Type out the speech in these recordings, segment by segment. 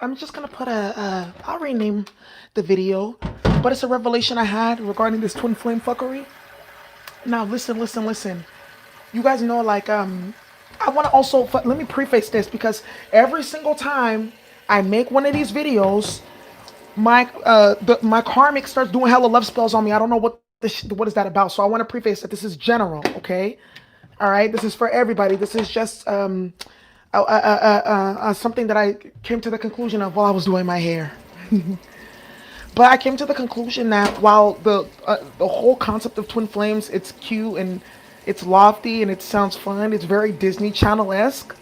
I'm just gonna put I'll rename the video, but it's a revelation I had regarding this twin flame fuckery. Now listen, listen, listen. You guys know, like, I want to also let me preface this because every single time I make one of these videos, my karmic starts doing hella love spells on me. I don't know what is that about. So I want to preface that this is general, okay? All right, this is for everybody. This is just something that I came to the conclusion of while I was doing my hair. But I came to the conclusion that while the whole concept of twin flames, it's cute and it's lofty and it sounds fun, it's very Disney Channel esque,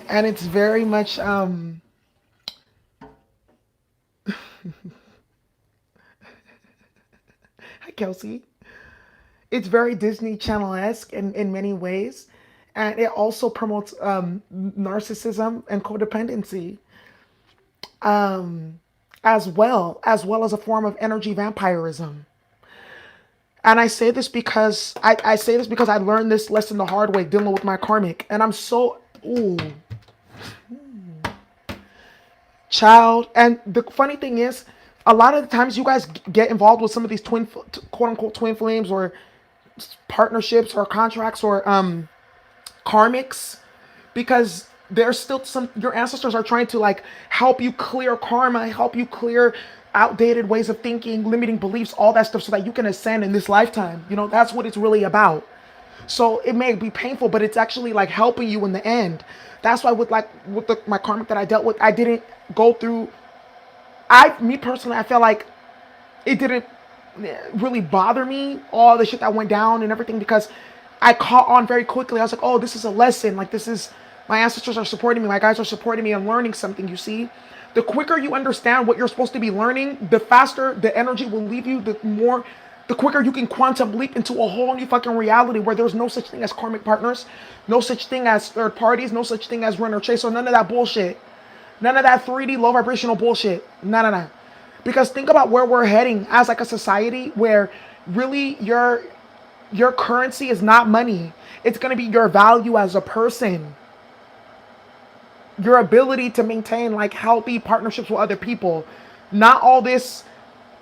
and it's very much hi Kelsey. It's very Disney Channel esque in many ways, and it also promotes narcissism and codependency, as well as a form of energy vampirism. And I say this because I learned this lesson the hard way dealing with my karmic. And I'm so ooh child. And the funny thing is, a lot of the times you guys get involved with some of these quote unquote twin flames or partnerships or contracts or karmics because there's still some your ancestors are trying to like help you clear karma, help you clear outdated ways of thinking, limiting beliefs, all that stuff so that you can ascend in this lifetime. You know, that's what it's really about. So it may be painful, but it's actually like helping you in the end. That's why my karmic that I dealt with, I didn't go through. Me personally, I felt like it didn't really bother me, all the shit that went down and everything, because I caught on very quickly. I was like, oh, this is a lesson. Like, this is, my ancestors are supporting me. My guys are supporting me and learning something, you see? The quicker you understand what you're supposed to be learning, the faster the energy will leave you, the quicker you can quantum leap into a whole new fucking reality where there's no such thing as karmic partners, no such thing as third parties, no such thing as runner chaser, none of that bullshit. None of that 3D low vibrational bullshit. No. Because think about where we're heading as like a society where really your currency is not money. It's going to be your value as a person. Your ability to maintain like healthy partnerships with other people. Not all this,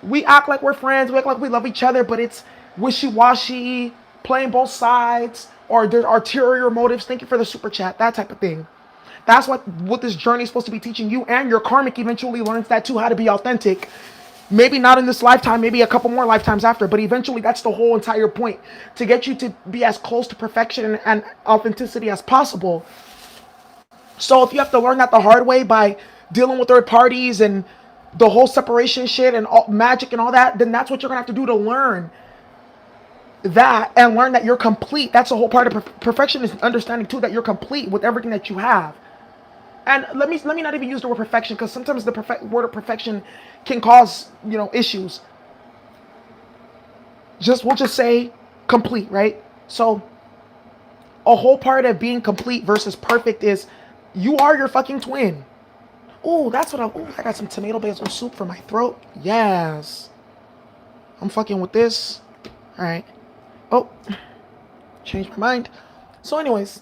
we act like we're friends, we act like we love each other, but it's wishy-washy, playing both sides, or there's ulterior motives. Thank you for the super chat, that type of thing. That's what this journey is supposed to be teaching you, and your karmic eventually learns that too, how to be authentic. Maybe not in this lifetime, maybe a couple more lifetimes after, but eventually that's the whole entire point, to get you to be as close to perfection and authenticity as possible. So if you have to learn that the hard way by dealing with third parties and the whole separation shit and all, magic and all that, then that's what you're gonna have to do to learn that and learn that you're complete. That's the whole part of perfection, is understanding too that you're complete with everything that you have. And let me not even use the word perfection, because sometimes the word of perfection can cause, issues. We'll just say complete, right? So a whole part of being complete versus perfect is you are your fucking twin. Oh, I got some tomato basil soup for my throat. Yes. I'm fucking with this. All right. Oh, changed my mind. So anyways,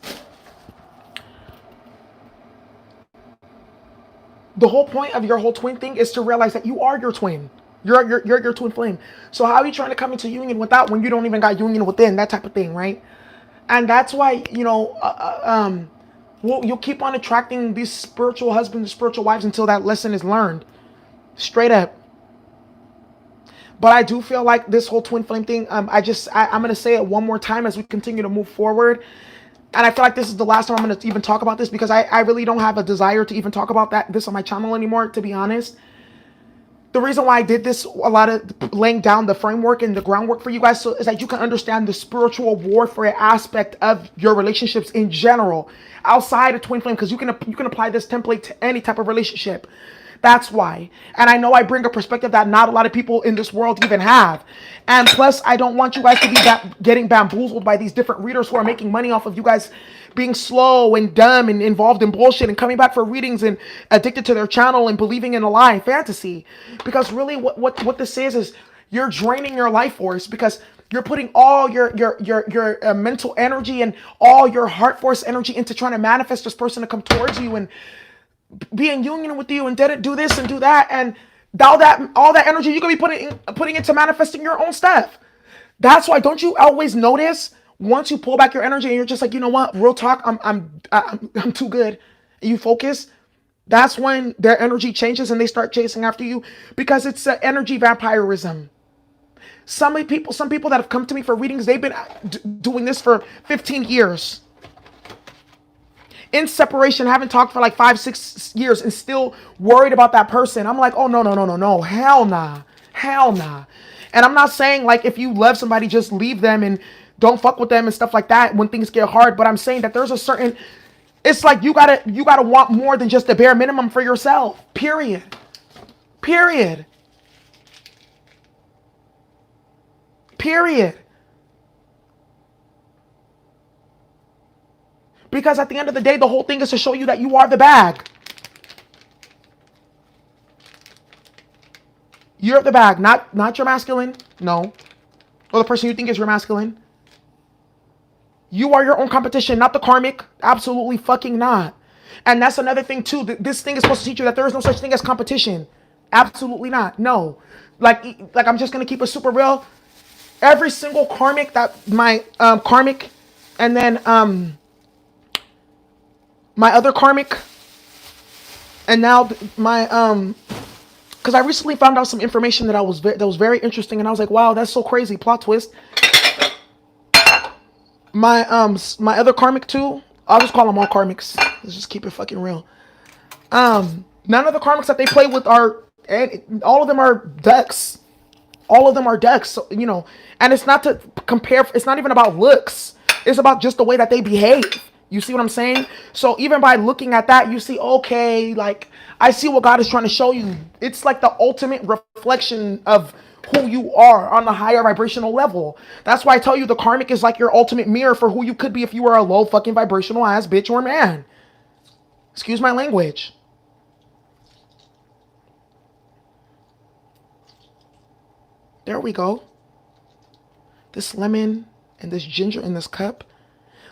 the whole point of your whole twin thing is to realize that you are your twin. You're your twin flame. So how are you trying to come into union with that when you don't even got union within, that type of thing, right? And that's why, you'll keep on attracting these spiritual husbands, spiritual wives until that lesson is learned. Straight up. But I do feel like this whole twin flame thing, I'm going to say it one more time as we continue to move forward. And I feel like this is the last time I'm going to even talk about this, because I really don't have a desire to even talk about this on my channel anymore, to be honest. The reason why I did this, a lot of laying down the framework and the groundwork for you guys, so is that you can understand the spiritual warfare aspect of your relationships in general, outside of twin flame, because you can apply this template to any type of relationship. That's why. And I know I bring a perspective that not a lot of people in this world even have. And plus, I don't want you guys to be getting bamboozled by these different readers who are making money off of you guys being slow and dumb and involved in bullshit and coming back for readings and addicted to their channel and believing in a lie and fantasy. Because really what this is you're draining your life force, because you're putting all your mental energy and all your heart force energy into trying to manifest this person to come towards you, and be in union with you and didn't do this and do that, and all that energy you could be putting into manifesting your own stuff. That's why, don't you always notice once you pull back your energy and you're just like, you know what, real talk, I'm too good, and you focus, that's when their energy changes and they start chasing after you, because it's energy vampirism. Some people that have come to me for readings, they've been doing this for 15 years. In separation, haven't talked for like 5-6 years and still worried about that person. I'm like, oh, no, no, no, no, no. Hell nah. Hell nah. And I'm not saying like if you love somebody, just leave them and don't fuck with them and stuff like that when things get hard. But I'm saying that there's a certain, it's like you gotta want more than just the bare minimum for yourself. Period. Period. Period. Because at the end of the day, the whole thing is to show you that you are the bag. You're the bag, not your masculine. No. Or the person you think is your masculine. You are your own competition, not the karmic. Absolutely fucking not. And that's another thing too. This thing is supposed to teach you that there is no such thing as competition. Absolutely not. No. Like I'm just gonna keep it super real. Every single karmic that my karmic, and then my other karmic, and now my because I recently found out some information that was very interesting, and I was like, wow, that's so crazy. Plot twist. My other karmic too. I'll just call them all karmics. Let's just keep it fucking real. None of the karmics that they play with are, and all of them are decks. All of them are decks. So, you know, and it's not to compare. It's not even about looks. It's about just the way that they behave. You see what I'm saying? So even by looking at that, you see, okay, like I see what God is trying to show you. It's like the ultimate reflection of who you are on the higher vibrational level. That's why I tell you the karmic is like your ultimate mirror for who you could be if you were a low fucking vibrational ass bitch or man. Excuse my language. There we go. This lemon and this ginger in this cup.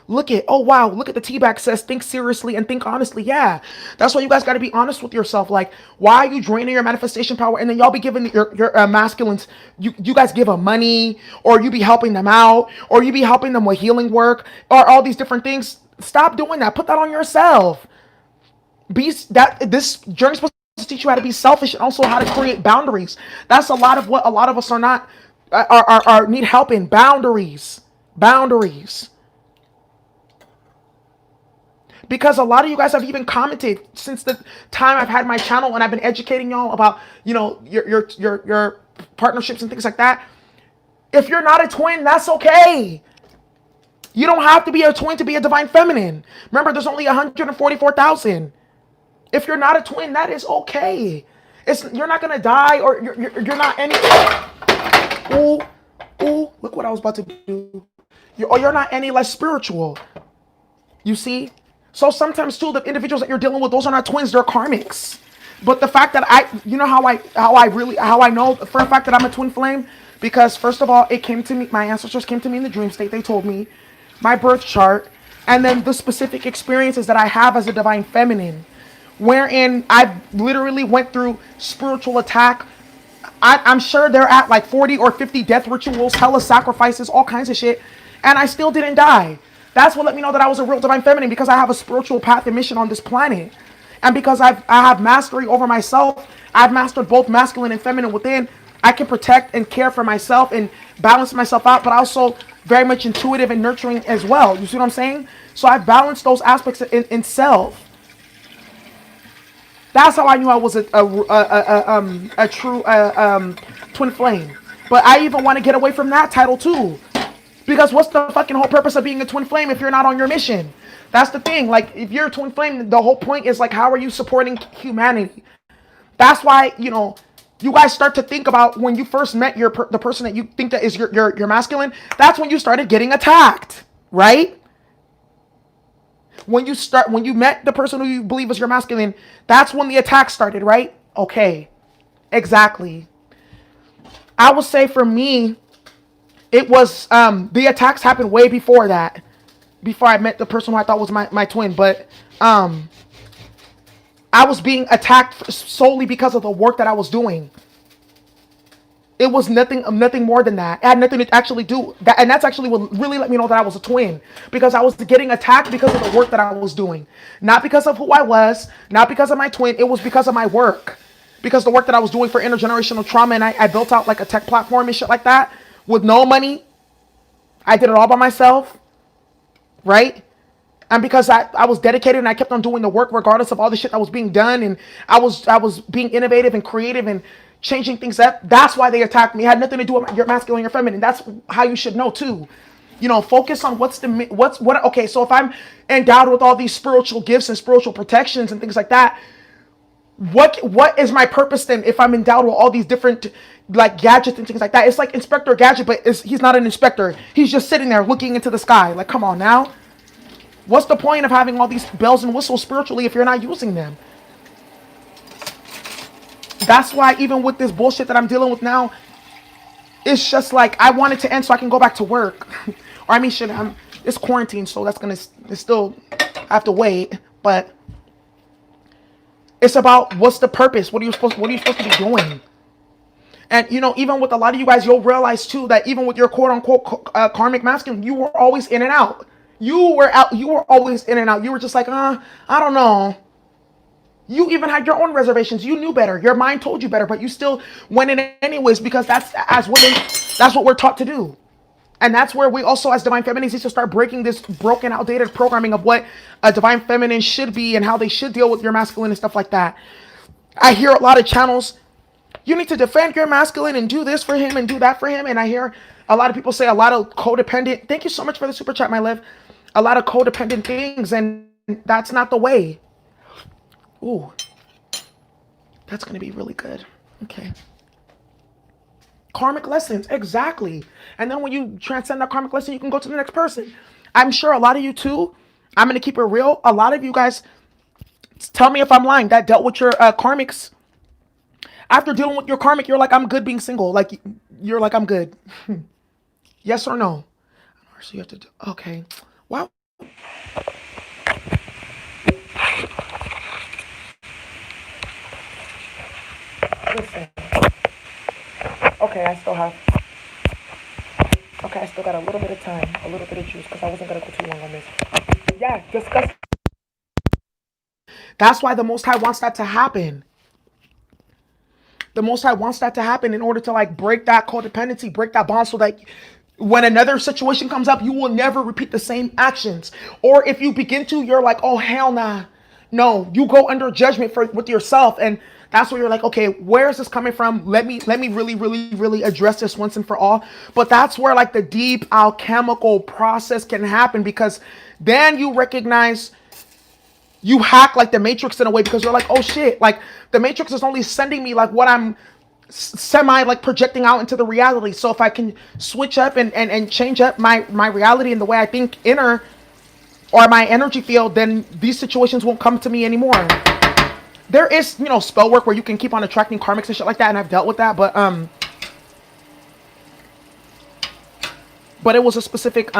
Look at, oh wow, look at the tea bag says think seriously and think honestly. Yeah, that's why you guys got to be honest with yourself. Like, why are you draining your manifestation power? And then y'all be giving your masculines, you guys give them money, or you be helping them out, or you be helping them with healing work, or all these different things. Stop doing that. Put that on yourself. This journey is supposed to teach you how to be selfish and also how to create boundaries. That's a lot of what a lot of us are not are need help in. Boundaries. Because a lot of you guys have even commented since the time I've had my channel and I've been educating y'all about, you know, your partnerships and things like that. If you're not a twin, that's okay. You don't have to be a twin to be a divine feminine. Remember, there's only 144,000. If you're not a twin, that is okay. You're not gonna die, or you're not any. Ooh, look what I was about to do. You're not any less spiritual. You see? So sometimes too, the individuals that you're dealing with, those are not twins, they're karmics. But the fact that you know how I know for a fact that I'm a twin flame? Because first of all, it came to me, my ancestors came to me in the dream state, they told me, my birth chart, and then the specific experiences that I have as a divine feminine, wherein I literally went through spiritual attack. I'm sure they're at like 40 or 50 death rituals, hella sacrifices, all kinds of shit, and I still didn't die. That's what let me know that I was a real divine feminine, because I have a spiritual path and mission on this planet. And because I have mastery over myself, I've mastered both masculine and feminine within. I can protect and care for myself and balance myself out, but also very much intuitive and nurturing as well. You see what I'm saying? So I've balanced those aspects in self. That's how I knew I was a true twin flame. But I even want to get away from that title too. Because what's the fucking whole purpose of being a twin flame if you're not on your mission? That's the thing. Like, if you're a twin flame, the whole point is like, how are you supporting humanity? That's why, you know, you guys start to think about when you first met the person that you think that is your masculine. That's when you started getting attacked, right? When you met the person who you believe was your masculine, that's when the attack started, right? Okay, exactly. I would say for me, it was, the attacks happened way before that. Before I met the person who I thought was my twin. But, I I was being attacked solely because of the work that I was doing. It was nothing more than that. It had nothing to actually do that, and that's actually what really let me know that I was a twin, because I was getting attacked because of the work that I was doing, not because of who I was, not because of my twin. It was because of my work, because the work that I was doing for intergenerational trauma, and I built out like a tech platform and shit like that with no money. I did it all by myself, right? And because I was dedicated and I kept on doing the work regardless of all the shit that was being done, and I was being innovative and creative and changing things up. That's why they attacked me. It had nothing to do with your masculine or feminine. That's how you should know too. Focus on what. Okay, so if I'm endowed with all these spiritual gifts and spiritual protections and things like that, what is my purpose then if I'm endowed with all these different like gadgets and things like that? It's like Inspector Gadget, but he's not an inspector. He's just sitting there looking into the sky. Like, come on now. What's the point of having all these bells and whistles spiritually if you're not using them? That's why even with this bullshit that I'm dealing with now, it's just like I want it to end so I can go back to work. Or I mean, shit, it's quarantine, so it's still I have to wait. But it's about what's the purpose? What are you supposed to be doing? And even with a lot of you guys, you'll realize too that even with your quote unquote karmic masculine, you were always in and out. You were always in and out. You were just like, I don't know. You even had your own reservations. You knew better. Your mind told you better, but you still went in anyways, because as women, that's what we're taught to do. And that's where we also, as divine feminines, need to start breaking this broken, outdated programming of what a divine feminine should be and how they should deal with your masculine and stuff like that. I hear a lot of channels, you need to defend your masculine and do this for him and do that for him. And I hear a lot of people say a lot of codependent, thank you so much for the super chat, my love. A lot of codependent things, and that's not the way. Ooh, that's going to be really good. Okay. Karmic lessons, exactly. And then when you transcend that karmic lesson, you can go to the next person. I'm sure a lot of you too, I'm going to keep it real. A lot of you guys, tell me if I'm lying, that dealt with your karmics. After dealing with your karmic, you're like, I'm good being single. Like, you're like, I'm good. Yes or no? So you have to do, okay. Wow. Listen. Okay, I still got a little bit of time, a little bit of juice, because I wasn't going to go too long on this. Yeah, discuss. That's why the Most High wants that to happen. The Most High wants that to happen in order to like break that codependency, break that bond, so that when another situation comes up, you will never repeat the same actions. Or if you begin to, you're like, oh, hell nah. No, you go under judgment with yourself. And that's where you're like, okay, where is this coming from? Let me really, really, really address this once and for all. But that's where like the deep alchemical process can happen, because then you recognize you hack like the Matrix in a way, because you're like, oh shit, like the Matrix is only sending me like what I'm semi like projecting out into the reality. So if I can switch up and change up my reality and the way I think inner, or my energy field, then these situations won't come to me anymore. There is, spell work where you can keep on attracting karmics and shit like that, and I've dealt with that, but it was a specific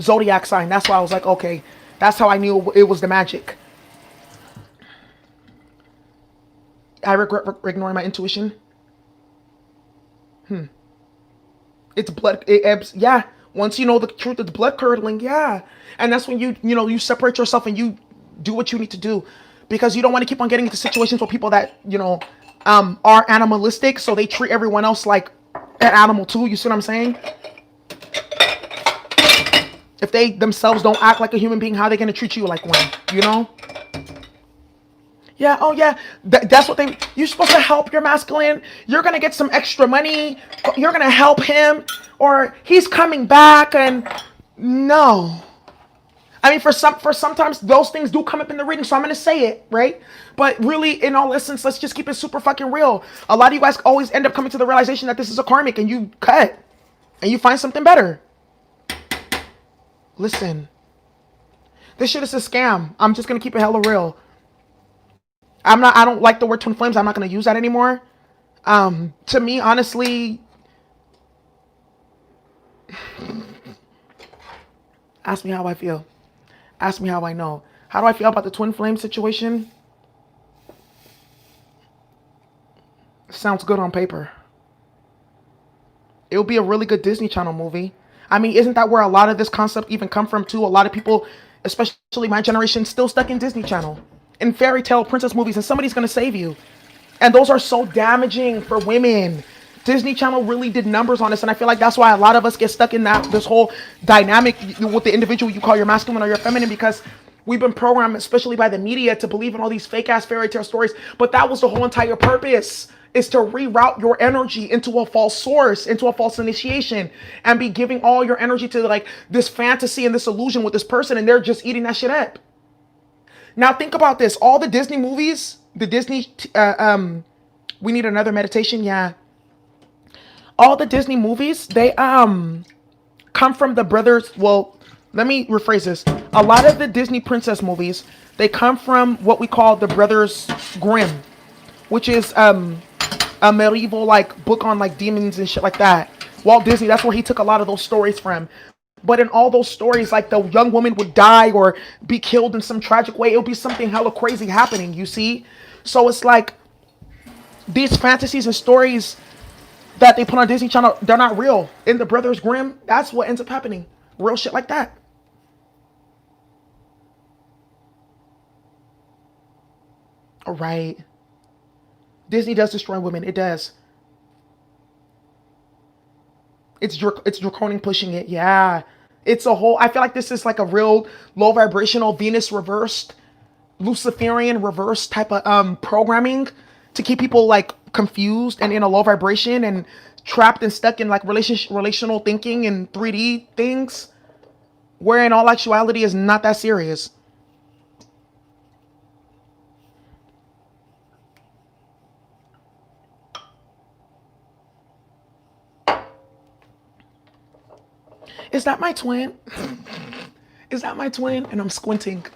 zodiac sign. That's why I was like, okay, that's how I knew it was the magic. I regret ignoring my intuition. It's blood. It ebbs. Yeah. Once you know the truth, it's blood curdling. Yeah. And that's when you separate yourself and you do what you need to do, because you don't want to keep on getting into situations with people that, are animalistic. So they treat everyone else like an animal too. You see what I'm saying? If they themselves don't act like a human being, how are they going to treat you like one? Yeah, oh yeah, that's what you're supposed to help your masculine. You're going to get some extra money. You're going to help him, or he's coming back. And no. I mean, for sometimes those things do come up in the reading, so I'm going to say it, right? But really, in all essence, let's just keep it super fucking real. A lot of you guys always end up coming to the realization that this is a karmic, and you cut, and you find something better. Listen, this shit is a scam. I'm just going to keep it hella real. I don't like the word twin flames. I'm not going to use that anymore. To me, honestly, ask me how I feel. Ask me how I know. How do I feel about the twin flame situation? Sounds good on paper. It would be a really good Disney Channel movie. I mean, isn't that where a lot of this concept even come from too? A lot of people, especially my generation, still stuck in Disney Channel, in fairy tale princess movies, and somebody's gonna save you. And those are so damaging for women. Disney Channel really did numbers on us, and I feel like that's why a lot of us get stuck in this whole dynamic with the individual you call your masculine or your feminine, because we've been programmed, especially by the media, to believe in all these fake ass fairy tale stories. But that was the whole entire purpose, is to reroute your energy into a false source, into a false initiation, and be giving all your energy to like this fantasy and this illusion with this person, and they're just eating that shit up. Now think about this: all the Disney movies, the Disney, we need another meditation, yeah. All the Disney movies, they come from the brothers. Well, let me rephrase this. A lot of the Disney princess movies, they come from what we call the Brothers Grimm, which is a medieval like book on like demons and shit like that. Walt Disney, that's where he took a lot of those stories from. But in all those stories, like the young woman would die or be killed in some tragic way. It would be something hella crazy happening, you see? So it's like these fantasies and stories that they put on Disney Channel, they're not real. In the Brothers Grimm, that's what ends up happening. Real shit like that. All right. Disney does destroy women. It does. It's draconian pushing it. Yeah. It's a whole, I feel like this is like a real low vibrational Venus reversed, Luciferian reverse type of programming to keep people like confused and in a low vibration and trapped and stuck in like relational thinking and 3D things, where in all actuality is not that serious. Is that my twin? Is that my twin? And I'm squinting.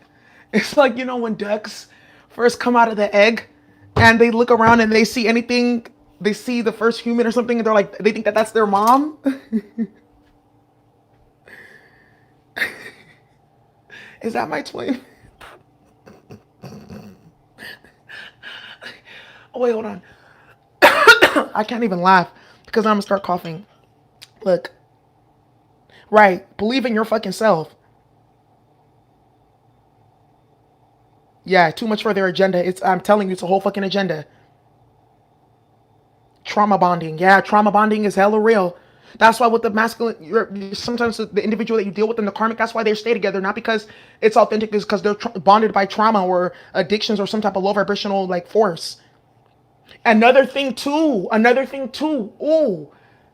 It's like, you know, when ducks first come out of the egg and they look around and they see anything, they see the first human or something, and they're like, they think that that's their mom. Is that my twin? Oh, wait, hold on. I can't even laugh because I'm going to start coughing. Look. Right. Believe in your fucking self. Yeah, too much for their agenda. I'm telling you, it's a whole fucking agenda. Trauma bonding. Yeah, trauma bonding is hella real. That's why with the masculine, sometimes the individual that you deal with in the karmic, that's why they stay together. Not because it's authentic, it's because they're bonded by trauma or addictions or some type of low vibrational like force. Another thing too. Ooh,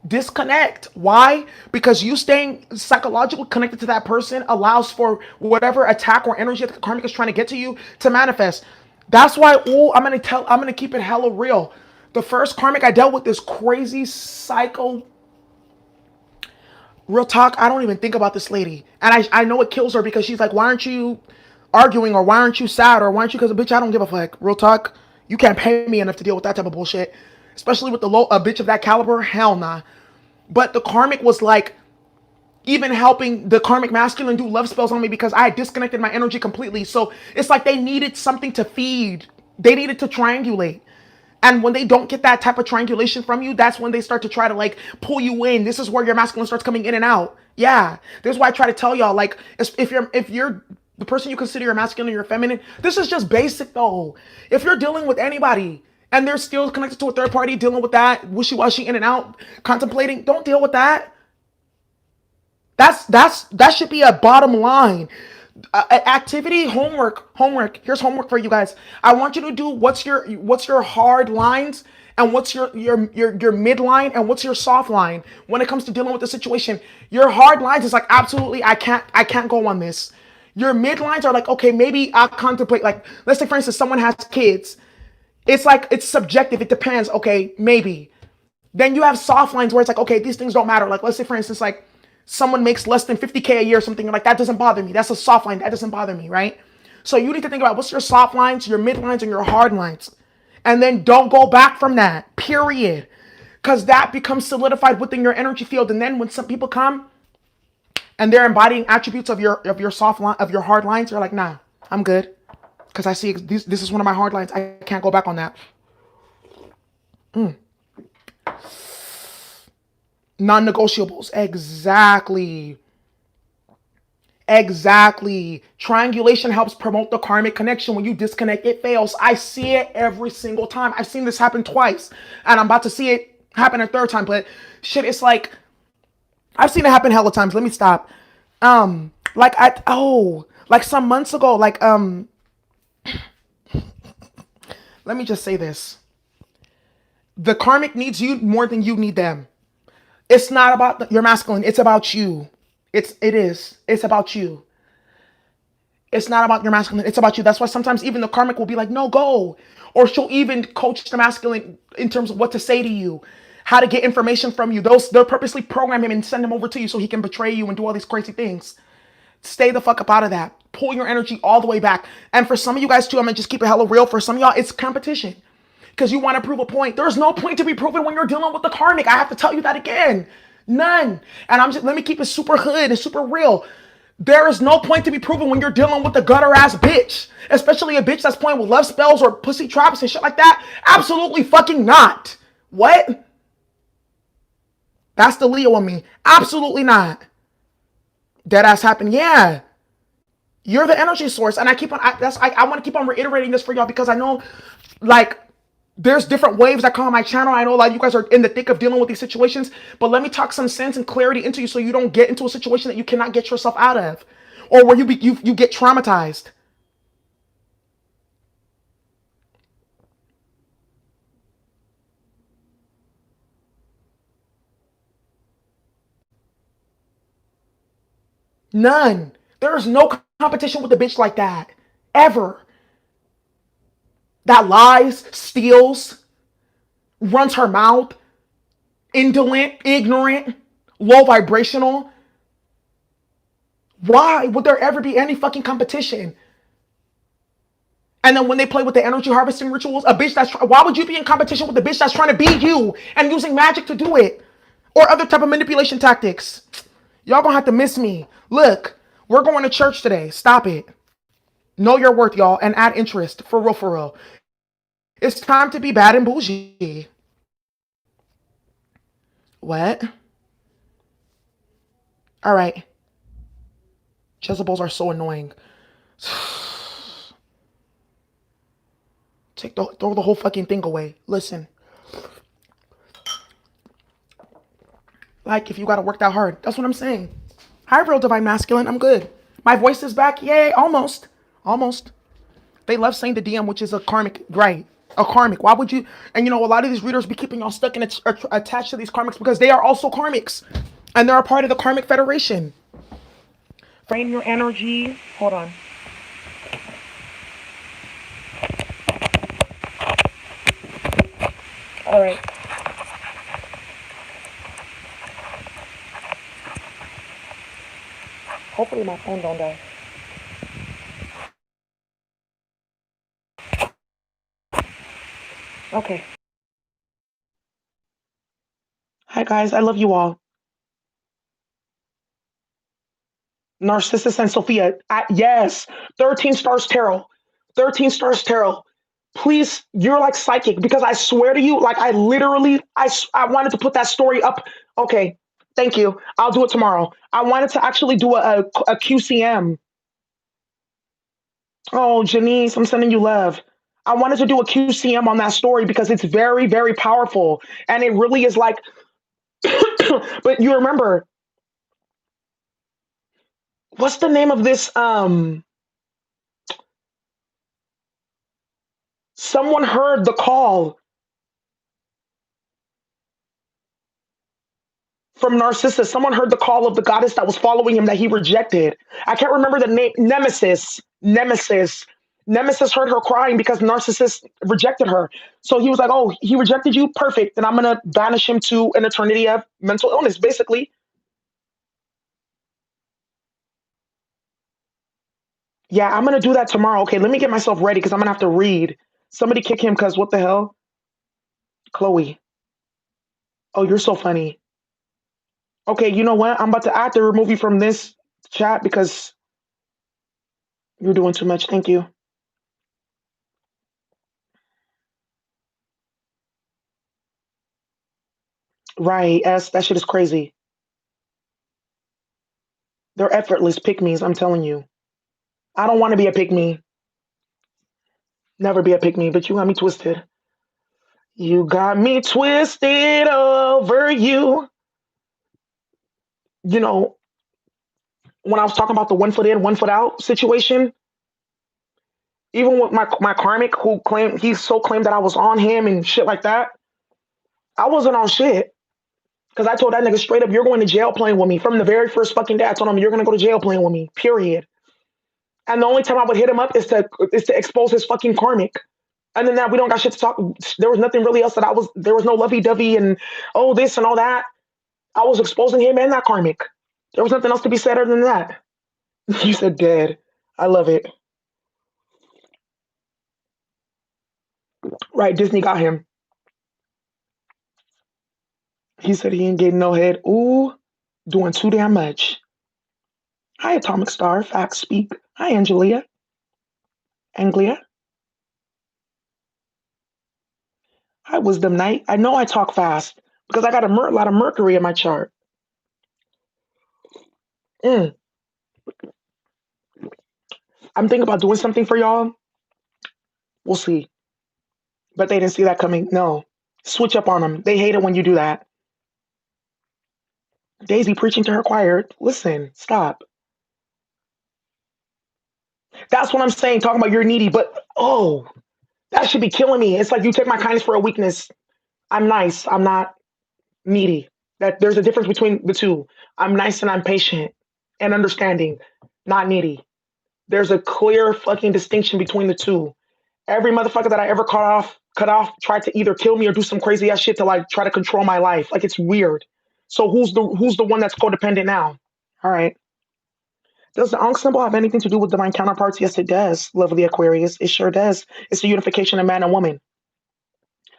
disconnect. Why? Because you staying psychologically connected to that person allows for whatever attack or energy that the karmic is trying to get to you to manifest. That's why, I'm gonna keep it hella real. The first karmic I dealt with, this crazy psycho, real talk, I don't even think about this lady. And I know it kills her because she's like, why aren't you arguing, or why aren't you sad, or why aren't you, because bitch, I don't give a fuck. Real talk. You can't pay me enough to deal with that type of bullshit. Especially with a bitch of that caliber, hell nah. But the karmic was like, even helping the karmic masculine do love spells on me because I had disconnected my energy completely. So it's like they needed something to feed. They needed to triangulate. And when they don't get that type of triangulation from you, that's when they start to try to like pull you in. This is where your masculine starts coming in and out. Yeah. This is why I try to tell y'all, like, if you're the person you consider your masculine or your feminine, this is just basic though. If you're dealing with anybody and they're still connected to a third party, dealing with that wishy-washy in and out, contemplating, don't deal with that. That should be a bottom line. Activity, homework. Here's homework for you guys. I want you to do what's your hard lines, and what's your midline, and what's your soft line when it comes to dealing with the situation. Your hard lines is like, absolutely, I can't go on this. Your midlines are like, okay, maybe I'll contemplate. Like, let's say for instance, someone has kids. It's like, it's subjective. It depends. Okay, maybe. Then you have soft lines where it's like, okay, these things don't matter. Like, let's say for instance, like someone makes less than 50K a year or something, like that doesn't bother me. That's a soft line. That doesn't bother me, right? So you need to think about what's your soft lines, your mid lines, and your hard lines. And then don't go back from that, period. Because that becomes solidified within your energy field. And then when some people come and they're embodying attributes of your soft line, of your hard lines, you're like, nah, I'm good. Because I see this is one of my hard lines. I can't go back on that. Non-negotiables. Exactly. Exactly. Triangulation helps promote the karmic connection. When you disconnect, it fails. I see it every single time. I've seen this happen twice, and I'm about to see it happen a third time. But shit, it's like I've seen it happen hella times. Let me stop. Like some months ago, let me just say this. The karmic needs you more than you need them. It's not about your masculine. It's about you. It is. It's about you. It's not about your masculine. It's about you. That's why sometimes even the karmic will be like, no, go. Or she'll even coach the masculine in terms of what to say to you, how to get information from you. They'll purposely program him and send him over to you so he can betray you and do all these crazy things. Stay the fuck up out of that. Pull your energy all the way back. And for some of you guys too, I'm gonna just keep it hella real. For some of y'all, it's competition. Because you want to prove a point. There's no point to be proven when you're dealing with the karmic. I have to tell you that again. None. And let me keep it super hood and super real. There is no point to be proven when you're dealing with a gutter ass bitch. Especially a bitch that's playing with love spells or pussy traps and shit like that. Absolutely fucking not. What? That's the Leo in me. Absolutely not. Dead ass happened. Yeah. You're the energy source. And I want to keep on reiterating this for y'all because I know like there's different waves that come on my channel. I know a lot of you guys are in the thick of dealing with these situations, but let me talk some sense and clarity into you so you don't get into a situation that you cannot get yourself out of, or where you get traumatized. None. There is no competition with a bitch like that ever. That lies, steals, runs her mouth, indolent, ignorant, low vibrational. Why would there ever be any fucking competition? And then when they play with the energy harvesting rituals, a bitch why would you be in competition with a bitch that's trying to be you and using magic to do it? Or other type of manipulation tactics. Y'all gonna have to miss me. Look, we're going to church today. Stop it. Know your worth, y'all, and add interest. For real, for real. It's time to be bad and bougie. What? All right. Jezebels are so annoying. Throw the whole fucking thing away. Listen. Like, if you gotta work that hard. That's what I'm saying. Hi, real divine masculine. I'm good. My voice is back. Yay. Almost. Almost. They love saying the DM, which is a karmic. Right. A karmic. Why would you? And you know, a lot of these readers be keeping y'all stuck and attached to these karmics because they are also karmics. And they're a part of the karmic federation. Frame your energy. Hold on. All right. Hopefully my phone don't die. Okay. Hi guys, I love you all. Narcissus and Sophia. Yes. 13 stars tarot. 13 stars tarot. Please, you're like psychic because I swear to you, like I literally, I wanted to put that story up. Okay. Thank you. I'll do it tomorrow. I wanted to actually do a QCM. Oh, Janice, I'm sending you love. I wanted to do a QCM on that story because it's very, very powerful. And it really is like, but you remember, what's the name of this? Someone heard the call from Narcissus. Someone heard the call of the goddess that was following him that he rejected. I can't remember the name. Nemesis. Nemesis. Nemesis heard her crying because Narcissus rejected her. So he was like, oh, he rejected you? Perfect. Then I'm going to banish him to an eternity of mental illness, basically. Yeah, I'm going to do that tomorrow. Okay, let me get myself ready because I'm going to have to read. Somebody kick him because what the hell? Chloe. Oh, you're so funny. Okay, you know what? I'm about to have to remove you from this chat because you're doing too much. Thank you. Right. That shit is crazy. They're effortless pick me's, I'm telling you. I don't want to be a pick me. Never be a pick me, but you got me twisted. You got me twisted over you. You know, when I was talking about the 1 foot in, 1 foot out situation, even with my karmic who claimed he's so claimed that I was on him and shit like that, I wasn't on shit. Because I told that nigga straight up, you're going to jail playing with me. From the very first fucking day, I told him, you're going to go to jail playing with me, period. And the only time I would hit him up is to expose his fucking karmic. And then that we don't got shit to talk. There was nothing really else there was no lovey dovey and oh, this and all that. I was exposing him and that karmic. There was nothing else to be said other than that. You said dead. I love it. Right, Disney got him. He said he ain't getting no head. Ooh, doing too damn much. Hi, Atomic Star. Facts speak. Hi, Angelia. Anglia. Hi, Wisdom Knight. I know I talk fast because I got a lot of Mercury in my chart. Mm. I'm thinking about doing something for y'all. We'll see. But they didn't see that coming. No. Switch up on them. They hate it when you do that. Daisy preaching to her choir. Listen, stop. That's what I'm saying, talking about you're needy, but oh, that should be killing me. It's like you take my kindness for a weakness. I'm nice. I'm not needy. That there's a difference between the two. I'm nice and I'm patient and understanding, not needy. There's a clear fucking distinction between the two. Every motherfucker that I ever cut off, tried to either kill me or do some crazy ass shit to like try to control my life. Like it's weird. So who's the one that's codependent now? All right. Does the Ankh symbol have anything to do with divine counterparts? Yes, it does. Lovely Aquarius. It sure does. It's the unification of man and woman.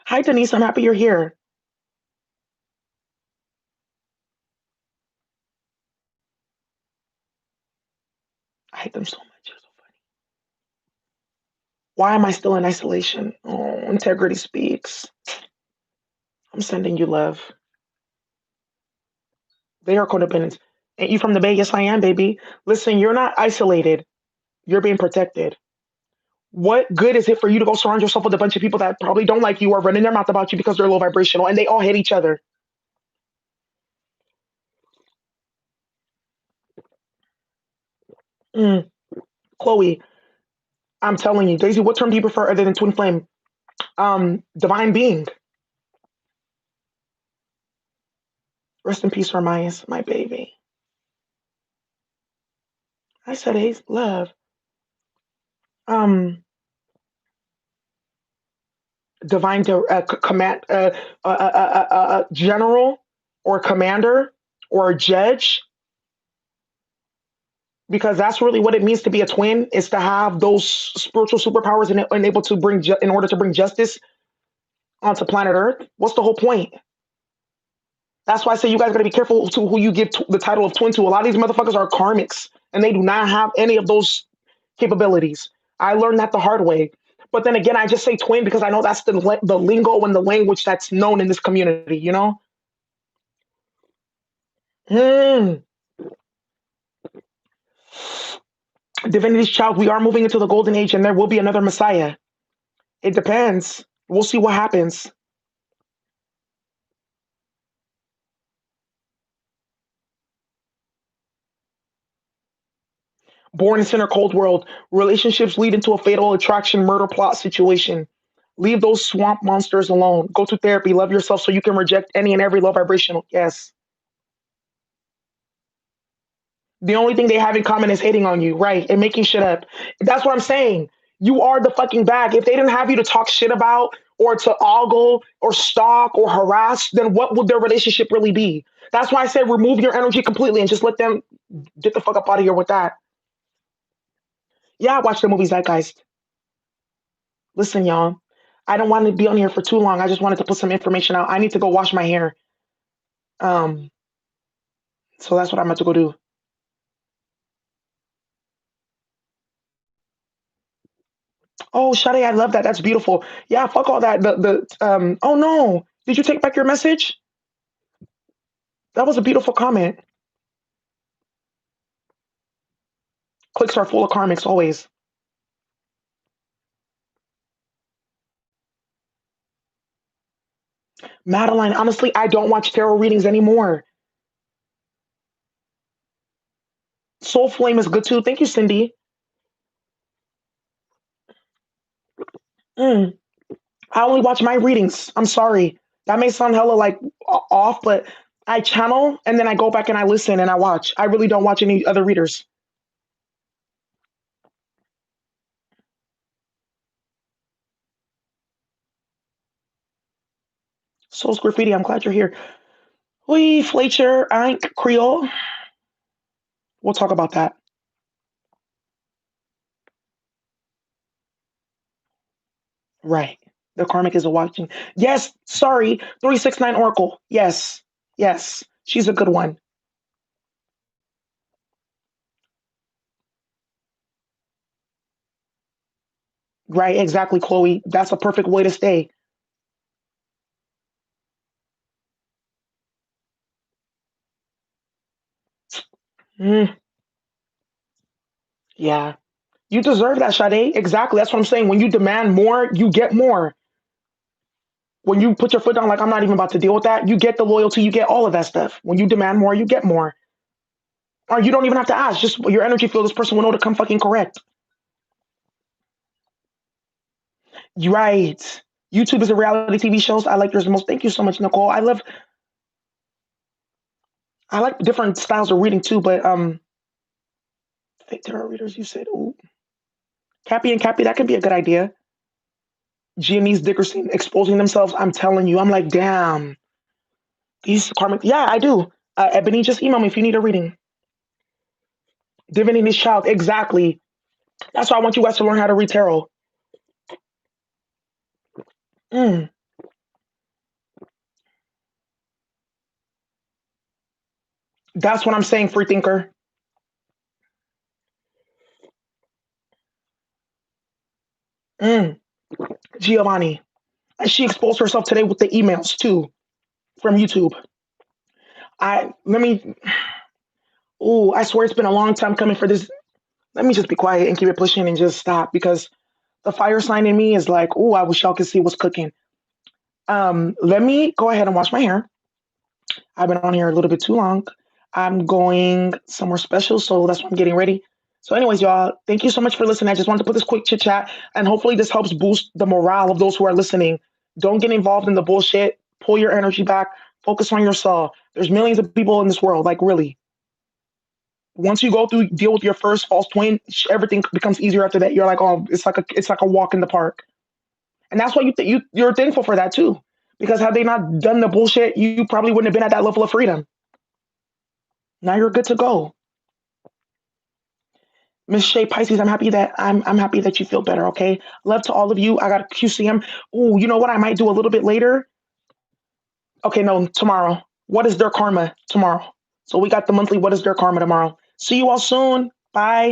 Hi, Denise. I'm happy you're here. I hate them so much. You're so funny. Why am I still in isolation? Oh, integrity speaks. I'm sending you love. They are codependents. Ain't you from the Bay? Yes, I am, baby. Listen, you're not isolated. You're being protected. What good is it for you to go surround yourself with a bunch of people that probably don't like you or running their mouth about you because they're low vibrational and they all hate each other? Mm, Chloe, I'm telling you, Daisy, what term do you prefer other than twin flame? Divine being. Rest in peace, Hermias, my baby. I said, hey, love. Um, divine command, general or commander or judge, because that's really what it means to be a twin is to have those spiritual superpowers and able to in order to bring justice onto planet Earth. What's the whole point? That's why I say you guys got to be careful to who you give the title of twin to. A lot of these motherfuckers are karmics, and they do not have any of those capabilities. I learned that the hard way. But then again, I just say twin because I know that's the lingo and the language that's known in this community. You know. Hmm. Divinity's child. We are moving into the golden age, and there will be another Messiah. It depends. We'll see what happens. Born in Center Cold World, relationships lead into a fatal attraction murder plot situation. Leave those swamp monsters alone. Go to therapy. Love yourself so you can reject any and every low vibrational. Yes. The only thing they have in common is hating on you, right? And making shit up. That's what I'm saying. You are the fucking bag. If they didn't have you to talk shit about or to ogle or stalk or harass, then what would their relationship really be? That's why I said remove your energy completely and just let them get the fuck up out of here with that. Yeah, I watched the movie Zeitgeist. Listen, y'all, I don't want to be on here for too long. I just wanted to put some information out. I need to go wash my hair. Um, so that's what I'm about to go do. Oh, Shade, I love that. That's beautiful. Yeah, fuck all that. The oh no. Did you take back your message? That was a beautiful comment. Clicks are full of karmics always. Madeline, honestly, I don't watch tarot readings anymore. Soul Flame is good too. Thank you, Cindy. Mm, I only watch my readings. I'm sorry. That may sound hella like off, but I channel and then I go back and I listen and I watch. I really don't watch any other readers. Soul's Graffiti, I'm glad you're here. We Fletcher, Ink, Creole. We'll talk about that. Right. The karmic is a watching. Yes, sorry. 369 Oracle. Yes. Yes. She's a good one. Right, exactly, Chloe. That's a perfect way to stay. Mm, yeah. You deserve that, Sade. Exactly. That's what I'm saying. When you demand more, you get more. When you put your foot down, like, I'm not even about to deal with that, you get the loyalty, you get all of that stuff. When you demand more, you get more. Or you don't even have to ask. Just your energy field, this person will know to come fucking correct. You're right. YouTube is a reality TV shows. I like yours the most. Thank you so much, Nicole. I like different styles of reading too, but fake tarot readers, you said, ooh. Cappy and Cappy, that could be a good idea. Gianese Dickerson exposing themselves. I'm telling you, I'm like, damn, these karmic. Yeah, I do. Ebony, just email me if you need a reading. Divinity's child, exactly. That's why I want you guys to learn how to read tarot. Mm, that's what I'm saying, free thinker. Mm, Giovanni. And she exposed herself today with the emails too from YouTube. I let me. Oh, I swear it's been a long time coming for this. Let me just be quiet and keep it pushing and just stop because the fire sign in me is like, oh, I wish y'all could see what's cooking. Let me go ahead and wash my hair. I've been on here a little bit too long. I'm going somewhere special, so that's why I'm getting ready. So, anyways, y'all, thank you so much for listening. I just wanted to put this quick chit chat, and hopefully, this helps boost the morale of those who are listening. Don't get involved in the bullshit. Pull your energy back. Focus on yourself. There's millions of people in this world. Like, really, once you go through deal with your first false twin, everything becomes easier after that. You're like, oh, it's like a walk in the park, and that's why you're thankful for that too. Because had they not done the bullshit, you probably wouldn't have been at that level of freedom. Now you're good to go. Miss Shay Pisces, I'm happy that you feel better. Okay, love to all of you. I got QCM. Oh, you know what? I might do a little bit later. Okay, no, tomorrow. What is their karma tomorrow? So we got the monthly. What is their karma tomorrow? See you all soon. Bye.